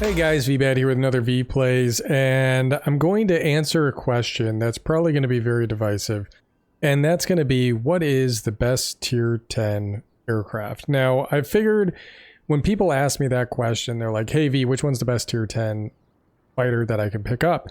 Hey guys, Veebat here with another V-Plays, and I'm going to answer a question that's probably going to be very divisive, and that's going to be, what is the best tier 10 aircraft? Now, I figured when people ask me that question, they're like, hey V, which one's the best tier 10 fighter that I can pick up?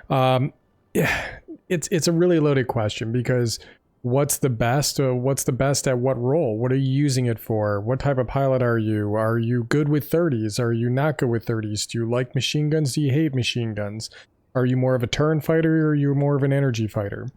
Yeah, it's a really loaded question, because what's the best? What's the best at what role? What are you using it for? What type of pilot are you? Are you good with 30s? Are you not good with 30s? Do you like machine guns? Do you hate machine guns? Are you more of a turn fighter or are you more of an energy fighter?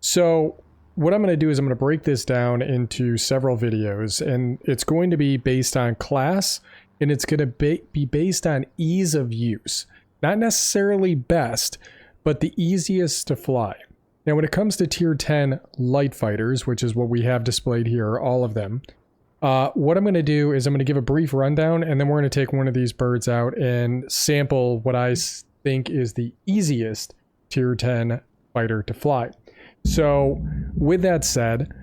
So what I'm going to do is I'm going to break this down into several videos, and it's going to be based on class, and it's going to be based on ease of use. Not necessarily best, but the easiest to fly. Now, when it comes to tier 10 light fighters, which is what we have displayed here, all of them, what I'm going to do is I'm going to give a brief rundown, and then we're going to take one of these birds out and sample what I think is the easiest tier 10 fighter to fly. So, with that said,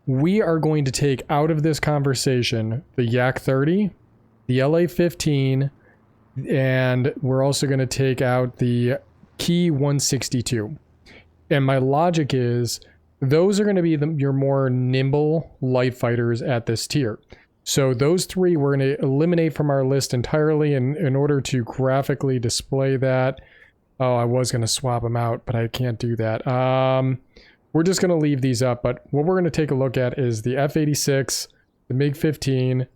we are going to take out of this conversation the Yak 30, the LA 15, and we're also going to take out the Key 162. And my logic is those are going to be your more nimble light fighters at this tier. So those three we're going to eliminate from our list entirely in order to graphically display that. Oh, I was going to swap them out, but I can't do that. We're just going to leave these up. But what we're going to take a look at is the F-86, the MiG-15,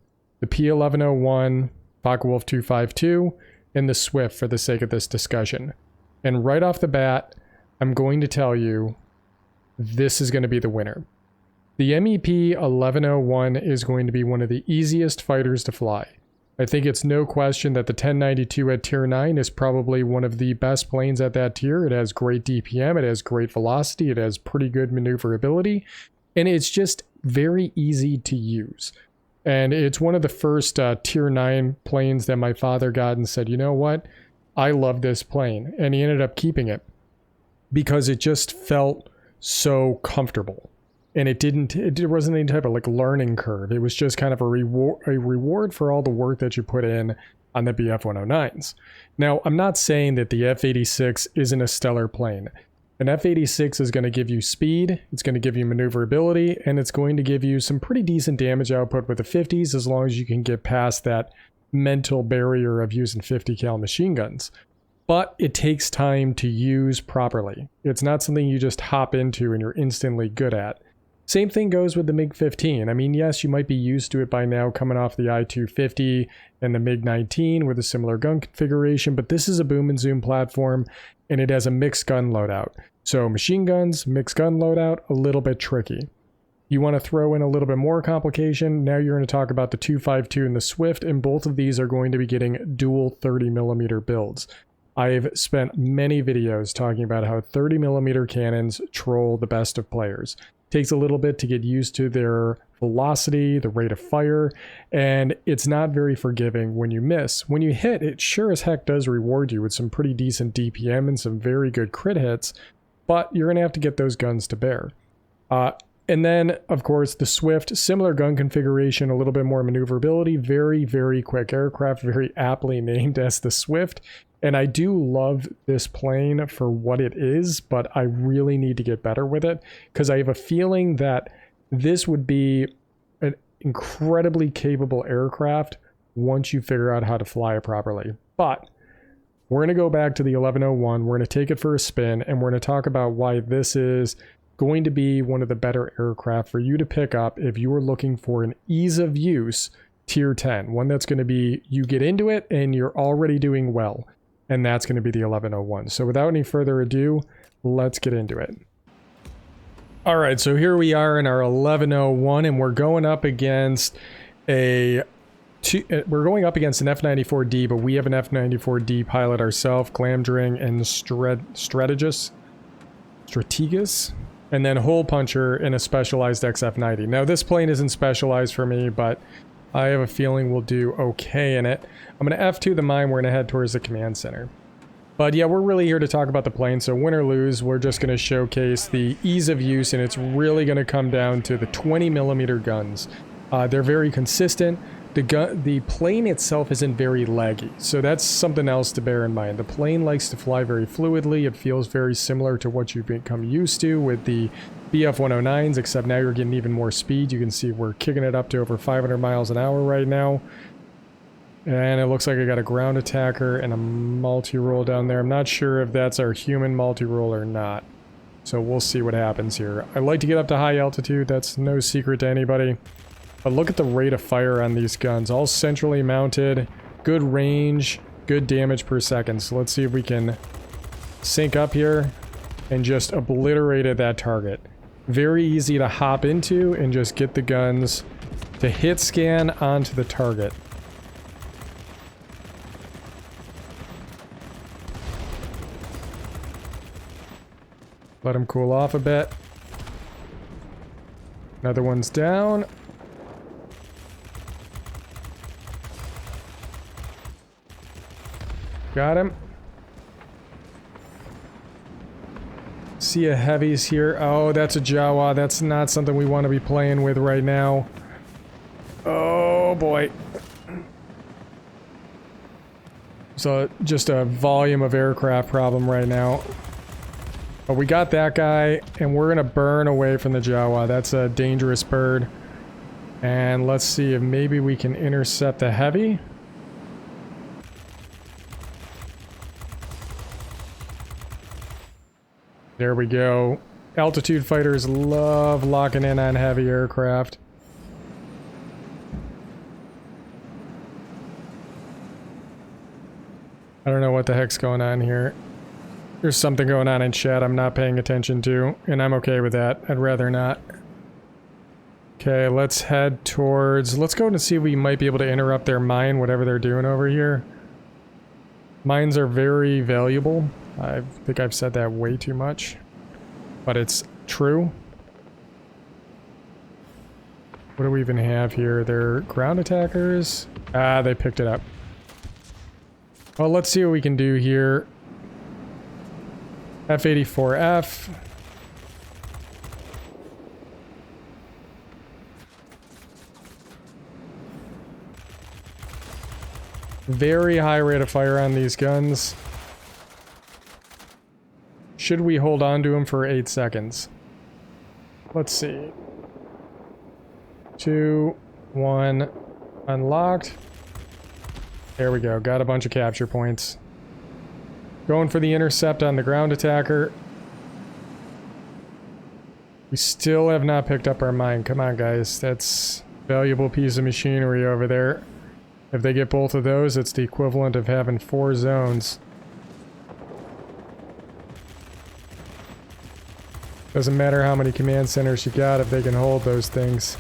the P-1101, Focke-Wulf 252, and the Swift for the sake of this discussion. And right off the bat, I'm going to tell you, this is going to be the winner. The MEP 1101 is going to be one of the easiest fighters to fly. I think it's no question that the 1092 at tier 9 is probably one of the best planes at that tier. It has great DPM, it has great velocity, it has pretty good maneuverability, and it's just very easy to use. And it's one of the first tier 9 planes that my father got and said, you know what, I love this plane, and he ended up keeping it, because it just felt so comfortable, and it wasn't any type of like learning curve. It was just kind of a reward for all the work that you put in on the BF-109s. Now, I'm not saying that the F-86 isn't a stellar plane. An F-86 is going to give you speed, it's going to give you maneuverability, and it's going to give you some pretty decent damage output with the 50s, as long as you can get past that mental barrier of using 50 cal machine guns. But it takes time to use properly. It's not something you just hop into and you're instantly good at. Same thing goes with the MiG-15. I mean, yes, you might be used to it by now coming off the I-250 and the MiG-19 with a similar gun configuration, but this is a boom and zoom platform, and it has a mixed gun loadout. So machine guns, mixed gun loadout, a little bit tricky. You want to throw in a little bit more complication, now you're going to talk about the 252 and the Swift, and both of these are going to be getting dual 30mm builds. I've spent many videos talking about how 30mm cannons troll the best of players. It takes a little bit to get used to their velocity, the rate of fire, and it's not very forgiving when you miss. When you hit, it sure as heck does reward you with some pretty decent DPM and some very good crit hits, but you're going to have to get those guns to bear. And then, of course, the Swift, similar gun configuration, a little bit more maneuverability, very, very quick aircraft, very aptly named as the Swift. And I do love this plane for what it is, but I really need to get better with it, because I have a feeling that this would be an incredibly capable aircraft once you figure out how to fly it properly. But we're going to go back to the 1101, we're going to take it for a spin, and we're going to talk about why this is going to be one of the better aircraft for you to pick up if you are looking for an ease of use tier 10, one that's going to be, you get into it and you're already doing well, and that's going to be the 1101. So without any further ado, let's get into it. All right, so here we are in our 1101, and we're going up against an F-94D, but we have an F-94D pilot ourselves, Glamdring and Strategis, and then Hole Puncher in a specialized XF-90. Now, this plane isn't specialized for me, but I have a feeling we'll do okay in it. I'm going to F2 the mine, we're going to head towards the command center. But yeah, we're really here to talk about the plane, so win or lose, we're just going to showcase the ease of use, and it's really going to come down to the 20mm guns. They're very consistent. the plane itself isn't very laggy, so that's something else to bear in mind. The plane likes to fly very fluidly. It feels very similar to what you've become used to with the BF-109s, except now you're getting even more speed. You can see we're kicking it up to over 500 miles an hour right now. And it looks like I got a ground attacker and a multi-roll down there. I'm not sure if that's our human multi-roll or not. So we'll see what happens here. I like to get up to high altitude. That's no secret to anybody. But look at the rate of fire on these guns. All centrally mounted. Good range. Good damage per second. So let's see if we can sync up here and just obliterate that target. Very easy to hop into and just get the guns to hit scan onto the target. Let him cool off a bit. Another one's down. Got him. See a heavies here. Oh, that's a Jawa. That's not something we want to be playing with right now. Oh boy. So just a volume of aircraft problem right now. But we got that guy, and we're gonna burn away from the Jawa. That's a dangerous bird. And let's see if maybe we can intercept the heavy. There we go. Altitude fighters love locking in on heavy aircraft. I don't know what the heck's going on here. There's something going on in chat I'm not paying attention to, and I'm okay with that. I'd rather not. Okay, let's head towards... Let's go and see if we might be able to interrupt their mine, whatever they're doing over here. Mines are very valuable. I think I've said that way too much, but it's true. What do we even have here? They're ground attackers. Ah, they picked it up. Well, let's see what we can do here. F-84F. Very high rate of fire on these guns. Should we hold on to them for 8 seconds? Let's see. 2, 1, unlocked. There we go, got a bunch of capture points. Going for the intercept on the ground attacker. We still have not picked up our mine. Come on, guys. That's a valuable piece of machinery over there. If they get both of those, it's the equivalent of having 4 zones. Doesn't matter how many command centers you got if they can hold those things.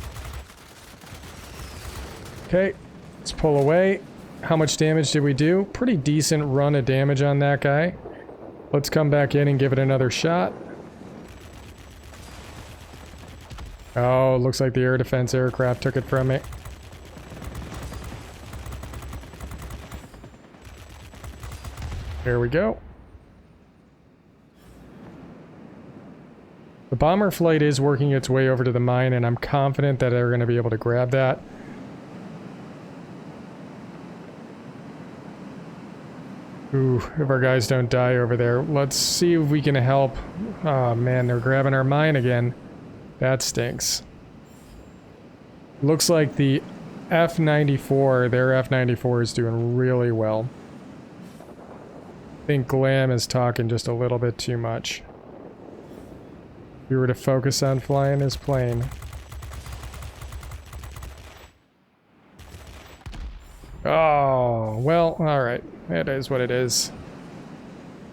Okay, let's pull away. How much damage did we do? Pretty decent run of damage on that guy. Let's come back in and give it another shot. Oh, looks like the air defense aircraft took it from me. There we go. The bomber flight is working its way over to the mine, and I'm confident that they're going to be able to grab that. Ooh, if our guys don't die over there. Let's see if we can help. Oh man, they're grabbing our mine again. That stinks. Looks like the F-94, their F-94 is doing really well. I think Glam is talking just a little bit too much. If we were to focus on flying his plane. Oh, well, alright. It is what it is.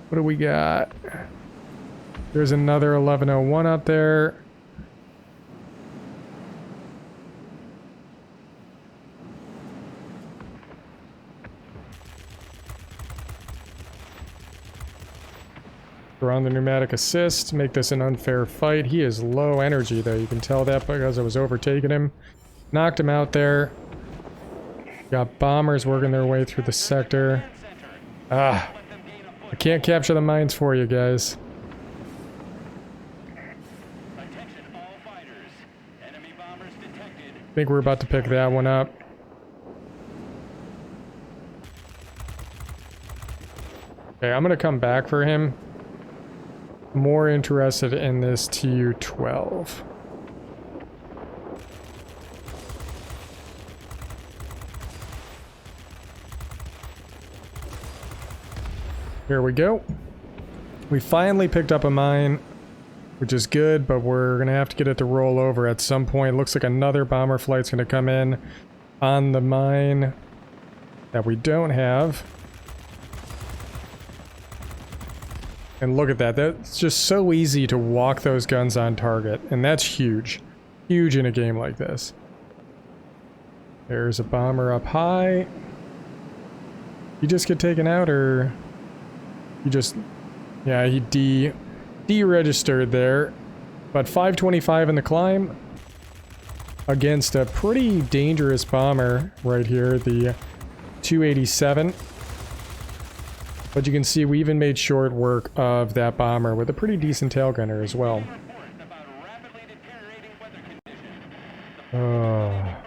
What do we got? There's another 1101 up there. Throw on the pneumatic assist, make this an unfair fight. He is low energy though, you can tell that because I was overtaking him. Knocked him out there. Got bombers working their way through the sector. Ah, I can't capture the mines for you guys. I think we're about to pick that one up. Okay, I'm gonna come back for him. More interested in this Tu-12. Here we go. We finally picked up a mine, which is good, but we're gonna have to get it to roll over at some point. Looks like another bomber flight's gonna come in on the mine that we don't have. And look at that. That's just so easy to walk those guns on target, and that's huge. Huge in a game like this. There's a bomber up high. You just get taken out, or you just... Yeah, he deregistered there. But 525 in the climb against a pretty dangerous bomber right here, the 287. But you can see we even made short work of that bomber with a pretty decent tail gunner as well. Oh.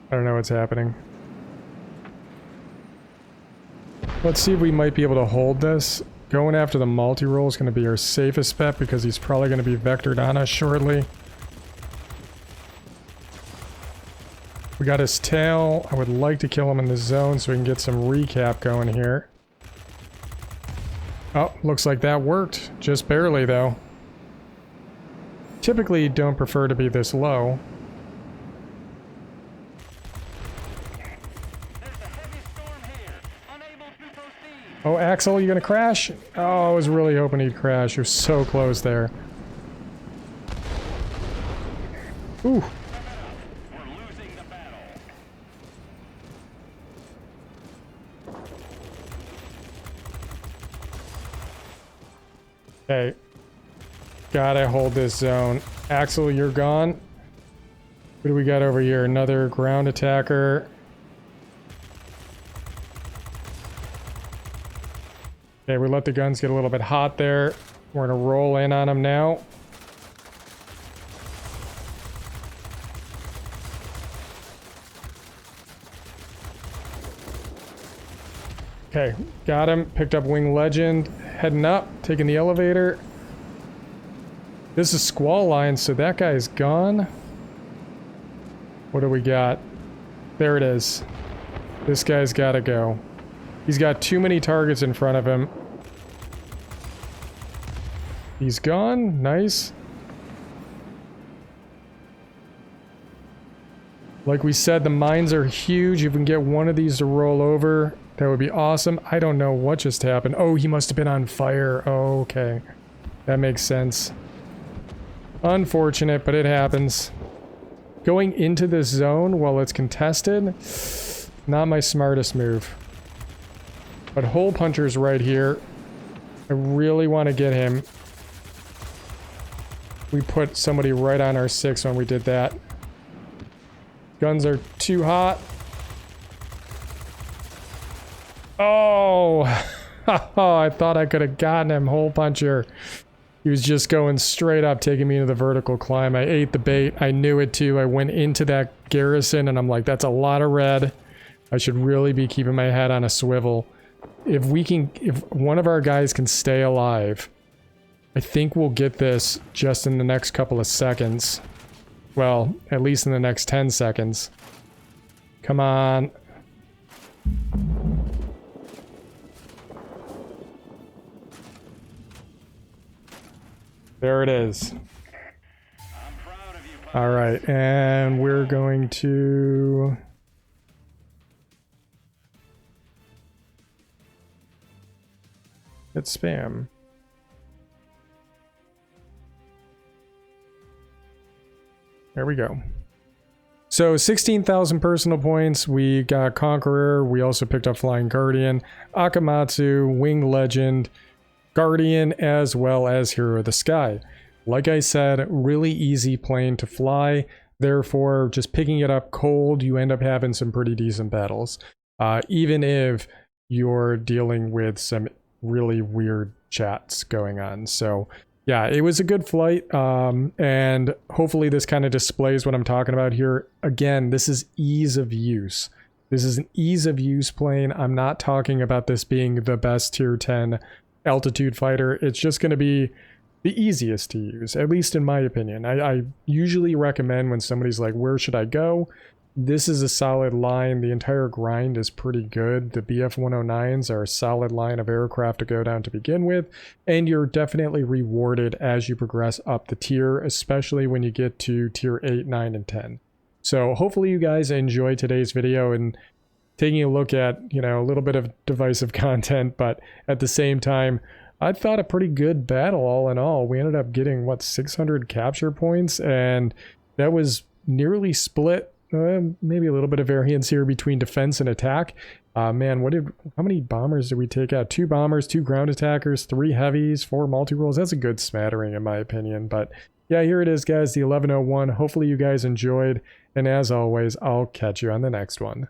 I don't know what's happening. Let's see if we might be able to hold this. Going after the multi-roll is going to be our safest bet because he's probably going to be vectored on us shortly. We got his tail. I would like to kill him in the zone so we can get some recap going here. Oh, looks like that worked. Just barely, though. Typically, don't prefer to be this low. Oh, Axel, you gonna crash? Oh, I was really hoping he'd crash. You're so close there. Ooh. Okay. Gotta hold this zone. Axel, you're gone. What do we got over here? Another ground attacker. Okay, we let the guns get a little bit hot there. We're gonna roll in on them now. Okay, got him. Picked up Wing Legend. Heading up, taking the elevator. This is Squall Line, so that guy's gone. What do we got? There it is. This guy's gotta go. He's got too many targets in front of him. He's gone. Nice. Like we said, the mines are huge. If we can get one of these to roll over, that would be awesome. I don't know what just happened. Oh, he must have been on fire. Oh, okay. That makes sense. Unfortunate, but it happens. Going into this zone while it's contested, not my smartest move. But Hole Puncher's right here. I really want to get him. We put somebody right on our 6 when we did that. Guns are too hot. Oh! I thought I could have gotten him, Hole Puncher. He was just going straight up, taking me into the vertical climb. I ate the bait. I knew it too. I went into that garrison and I'm like, that's a lot of red. I should really be keeping my head on a swivel. If one of our guys can stay alive, I think we'll get this just in the next couple of seconds. Well, at least in the next 10 seconds. Come on. There it is. All right, and we're going to... hit spam. There we go. So 16,000 personal points. We got Conqueror. We also picked up Flying Guardian, Akamatsu, Wing Legend, Guardian, as well as Hero of the Sky. Like I said, really easy plane to fly. Therefore, just picking it up cold, you end up having some pretty decent battles. Even if you're dealing with some really weird chats going on. So yeah, it was a good flight, and hopefully this kind of displays what I'm talking about here. Again, this is ease of use. This is an ease of use plane. I'm not talking about this being the best tier 10 altitude fighter. It's just going to be the easiest to use, at least in my opinion. I usually recommend when somebody's like, where should I go? This is a solid line. The entire grind is pretty good. The BF-109s are a solid line of aircraft to go down to begin with, and you're definitely rewarded as you progress up the tier, especially when you get to tier 8, 9, and 10. So hopefully you guys enjoyed today's video and taking a look at, you know, a little bit of divisive content, but at the same time, I thought a pretty good battle all in all. We ended up getting, what, 600 capture points, and that was nearly split. Maybe a little bit of variance here between defense and attack. Man, how many bombers did we take out? 2 bombers, 2 ground attackers, 3 heavies, 4 multi-rolls. That's a good smattering in my opinion. But yeah, here it is, guys, the 1101. Hopefully you guys enjoyed. And as always, I'll catch you on the next one.